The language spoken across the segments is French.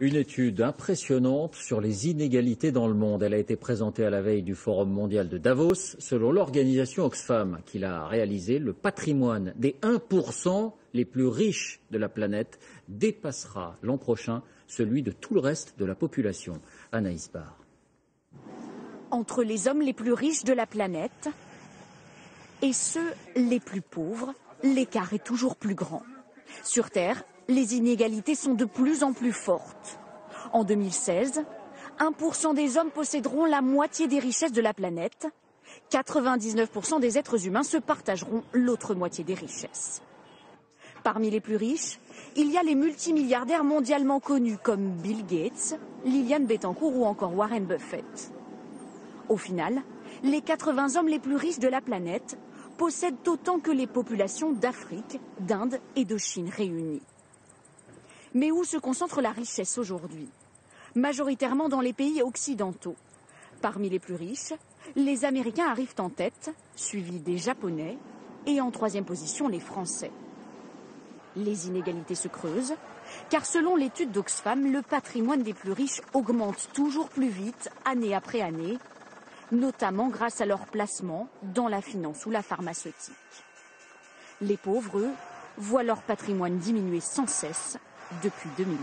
Une étude impressionnante sur les inégalités dans le monde. Elle a été présentée à la veille du Forum mondial de Davos. Selon l'organisation Oxfam qui l'a réalisée, le patrimoine des 1% les plus riches de la planète dépassera l'an prochain celui de tout le reste de la population. Anaïs Barr. Entre les hommes les plus riches de la planète et ceux les plus pauvres, l'écart est toujours plus grand. Sur Terre, les inégalités sont de plus en plus fortes. En 2016, 1% des hommes posséderont la moitié des richesses de la planète. 99% des êtres humains se partageront l'autre moitié des richesses. Parmi les plus riches, il y a les multimilliardaires mondialement connus comme Bill Gates, Liliane Bettencourt ou encore Warren Buffett. Au final, les 80 hommes les plus riches de la planète possèdent autant que les populations d'Afrique, d'Inde et de Chine réunies. Mais où se concentre la richesse aujourd'hui? Majoritairement dans les pays occidentaux. Parmi les plus riches, les Américains arrivent en tête, suivis des Japonais, et en troisième position les Français. Les inégalités se creusent, car selon l'étude d'Oxfam, le patrimoine des plus riches augmente toujours plus vite, année après année, notamment grâce à leur placement dans la finance ou la pharmaceutique. Les pauvres, eux, voient leur patrimoine diminuer sans cesse depuis 2010.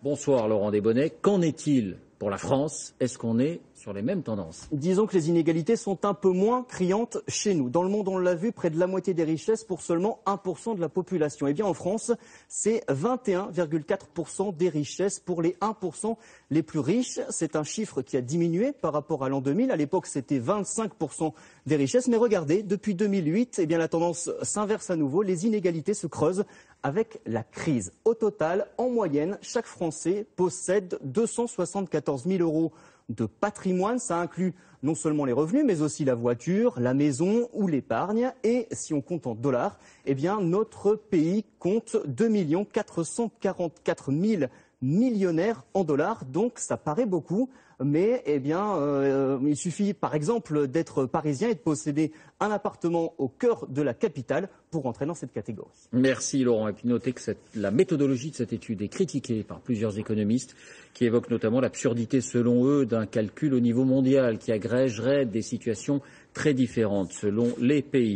Bonsoir Laurent Desbonnets. Qu'en est-il pour la France? Est-ce qu'on est sur les mêmes tendances? Disons que les inégalités sont un peu moins criantes chez nous. Dans le monde, on l'a vu, près de la moitié des richesses pour seulement 1% de la population. Eh bien, en France, c'est 21,4% des richesses pour les 1% les plus riches. C'est un chiffre qui a diminué par rapport à l'an 2000. À l'époque, c'était 25% des richesses. Mais regardez, depuis 2008, eh bien, la tendance s'inverse à nouveau. Les inégalités se creusent avec la crise. Au total, en moyenne, chaque Français possède 274 000 € de patrimoine. Ça inclut non seulement les revenus, mais aussi la voiture, la maison ou l'épargne. Et si on compte en dollars, eh bien, notre pays compte 2 444 000 millionnaires en dollars. Donc ça paraît beaucoup, mais eh bien, il suffit par exemple d'être parisien et de posséder un appartement au cœur de la capitale pour entrer dans cette catégorie. Merci Laurent. Et puis notez que la méthodologie de cette étude est critiquée par plusieurs économistes qui évoquent notamment l'absurdité selon eux d'un calcul au niveau mondial qui agrégerait des situations très différentes selon les pays.